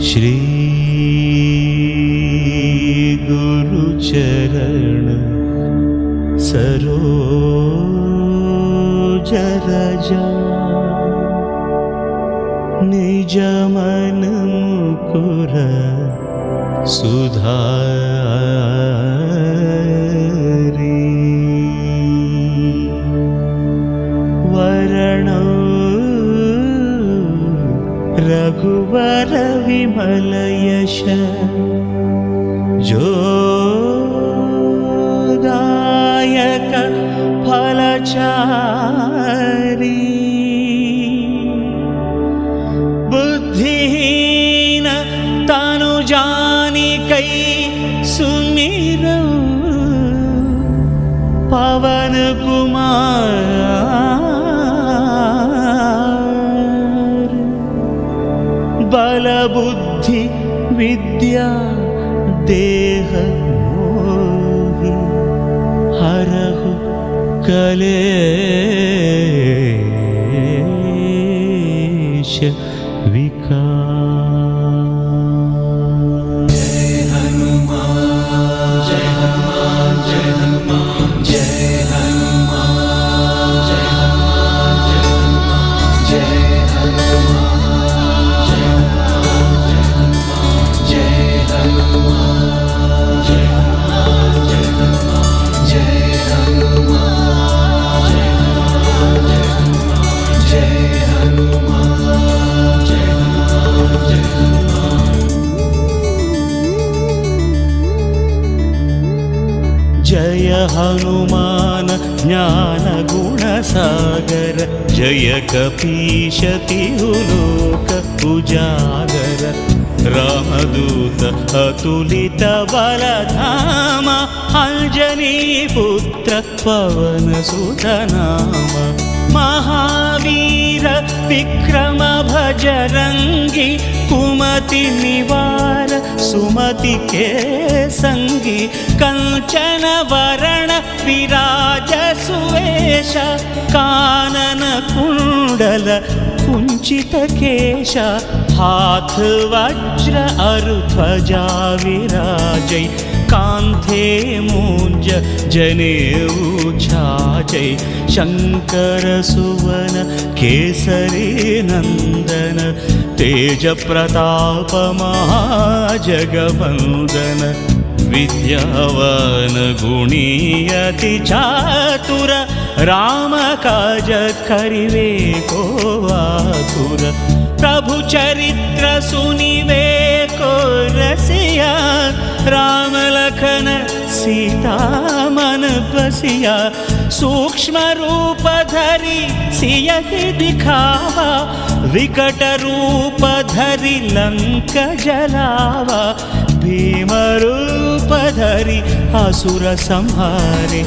श्री गुरुचरण सरोज रजा निज मन मुकुर सुधारी वरण रघुवर विमल यश जोदायक फलचारी बुद्धिहीन तनु जानिकै सुमिर पवन कुमार बल बुद्धि विद्या देह मोहि हरहु कलेश विकार। जय हनुमान जय हनुमान जय हनुमान जय हनुमान जय हनुमान जय हनुमान जय हनुमान जय हनुमान जय हनुमान जय हनुमान जय हनुमान जय हनुमान जय हनुमान जय हनुमान जय जय हनुमान ज्ञान गुण सागर जय कपीश तिहुलोक उजागर रामदूत अतुलित बलधाम अंजनी पुत्र पवन सुत नाम महावीर विक्रम भजरंगी कुमति निवार सुमति के संगी कंचन वरण विराज सुवेश कानन कुंडल कुंचित केश हाथ वज्र अरु ध्वजा विराजै कांधे मूंज जनेऊ छाजै शंकर सुवन केसरी नंदन तेज प्रताप महाजगवंदन विद्यावान गुणी अति चातुर राम काज करिवे को आतुर प्रभु चरित्र सुनिवे को रसिया राम लखन सीता मन बसिया सूक्ष्म रूप धरि सियहि दिखावा विकट रूप धरि लंक जलावा भीम रूप धरि असुर संहारे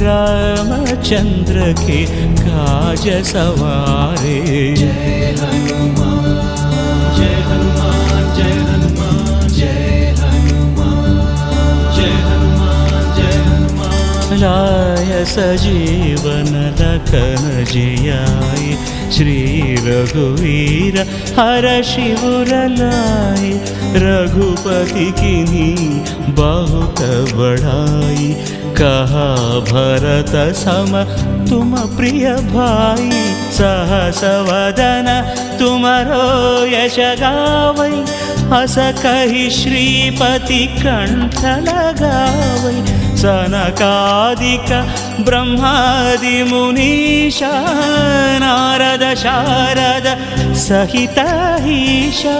रामचंद्र के काज सवारे। जय हनुमान जय हनुमान जय हनुमान जय हनुमान जय हनुमान जय हनुमान लाय सजीवन लखन जियाय श्री रघुवीर हर शिवर लाय रघुपति कीन्ही बहुत बड़ाई कहा भरत सम तुम प्रिय भाई सहस वदन तुमरो यश गावै अस कहि श्रीपति कंठ लगावै सनकादिक ब्रह्मादि मुनीशा नारद शारद सहित ईशा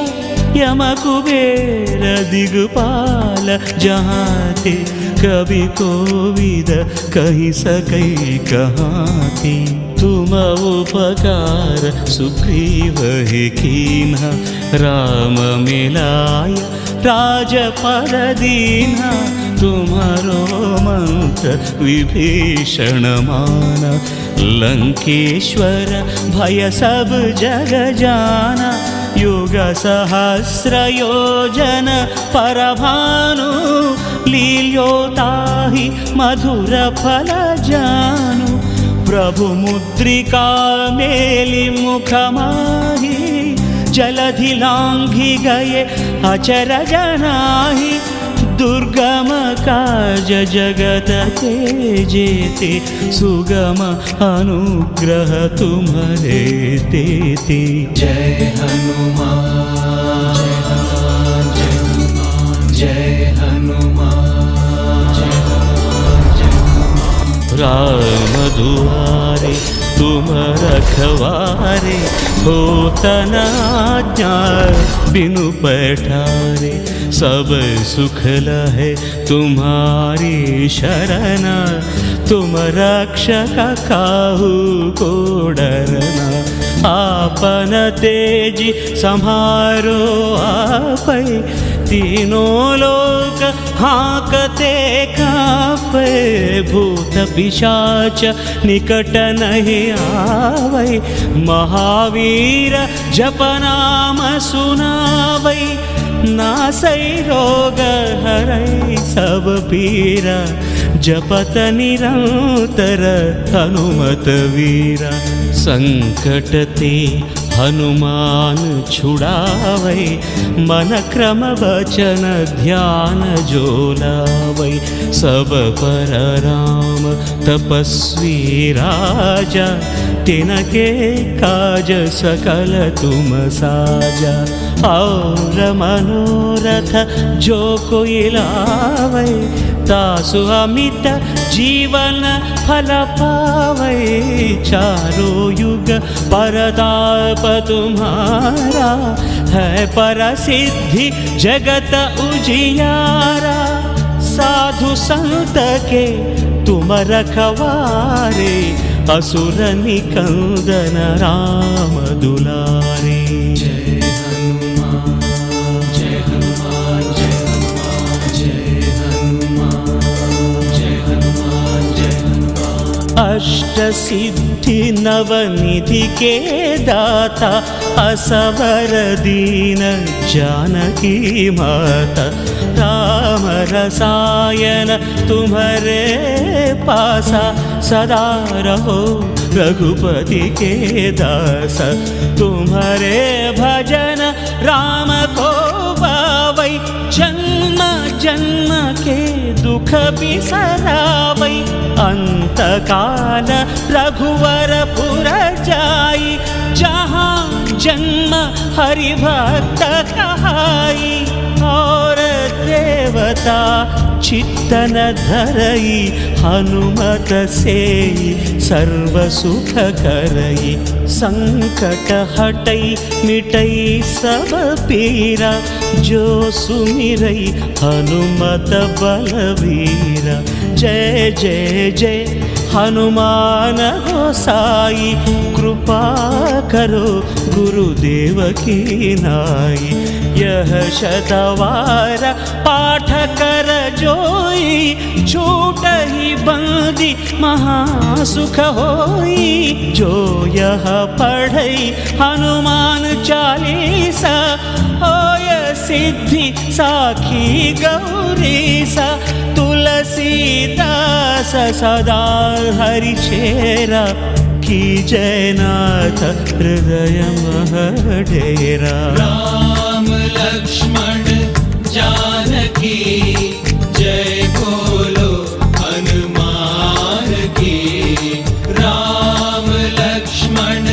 यम कुबेर दिगपाल जहाँ थे कभी कोविद कहीं सकै कहाँ थी तुम उपकार सुग्रीव ही कीन्हा राम मिलाय राजपद दीन्हा तुम्हारो मंत्र विभीषण माना लंकेश्वर भय सब जग जाना युग सहस्र योजन परभानु लील्योताहि मधुर फल जानु प्रभु मुद्रिका मेलि मुख माहि जलधि लांघि गए अचरज नाही, दुर्गम काज जगत के जेते, सुगम अनुग्रह तुम्हारे देते। जय हनुमान जय हनुमान जय हनुमान जय हनुमान। राम दुआरे तुम रखवारे, होत न आज्ञा बिनु पैठारे, सब सुख लहे तुम्हारी शरण, तुम रक्षक काहू को डरना। आपन तेजी सम्हारो आपै, तीनों लोक हाँकते कांपे, भूत पिशाच निकट नहीं आवै, महावीर जप नाम सुनावै, नासै रोग हरै सब पीरा, जपत निरंतर हनुमत वीरा। संकट ते हनुमान छुड़ावै, मन क्रम वचन ध्यान जो लावै, सब पर राम तपस्वी राजा, तिनके काज सकल तुम साजा। और मनोरथ जो कोई लावै, तासु अमित जीवन फल पावै, चारों युग परताप तुम्हारा, है परसिद्धि जगत उजियारा। साधु संत के तुम रखवारे, असुर निकंदन राम दुलारे। जय हनुमान जय हनुमान जय हनुमान जय हनुमान जय हनुमान जय हनुमान। अष्ट सिद्धि नवनिधि के दाता, असवर दीन जानकी माता, राम रसायन तुम्हारे पासा, सदा रहो रघुपति के दास। तुम्हारे भजन राम को पावै, जन्म जन्म के दुख बिसरावै, अंत काल रघुवर पुर जाई, जहाँ जन्म हरि भक्त कहाई। और देवता चित्तन धरई, हनुमत से सर्व सुख करई। संकट हटई मिटई सब पीरा, जो सुमिरई हनुमत बलवीरा। जय जय जय हनुमान गोसाई, कृपा करो गुरुदेव की नाई। यह शतवार पाठ कर जोई, छूट ही बंदी महासुख होई। जो यह पढ़ई हनुमान चालीसा, होय सिद्धि साखी गौरीसा। तुलसीदास सदा हरि चेरा, की जयनाथ हृदय मह डेरा। राम लक्ष्मण जानकी जय बोलो हनुमान की। राम लक्ष्मण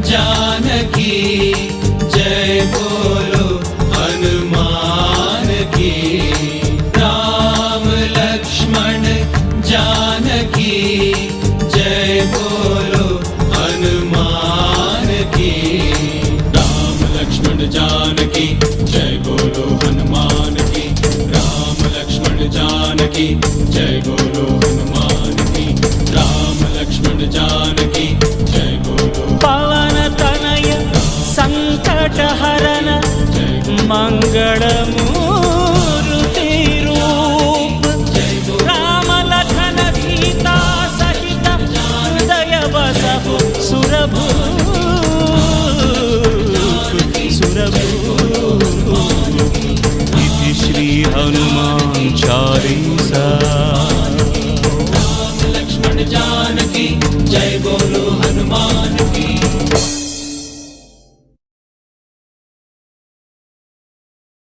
जानकी जय बोलो हनुमान की। राम लक्ष्मण जानकी जय बोलो हनुमान की। राम लक्ष्मण जानकी जय बोलो हनुमान की। राम लक्ष्मण जानकी जय बोलो हनुमान की। राम लक्ष्मण जानकी जय बोलो। पवन तनय संकट हरन, मंगल मूर्ति रूप। राम लखन सीता सहित, हृदय बसहु सुरभूप सुरभूप। इति श्री हनुमान चालीसा। राम लक्ष्मण जानकी जय बोलो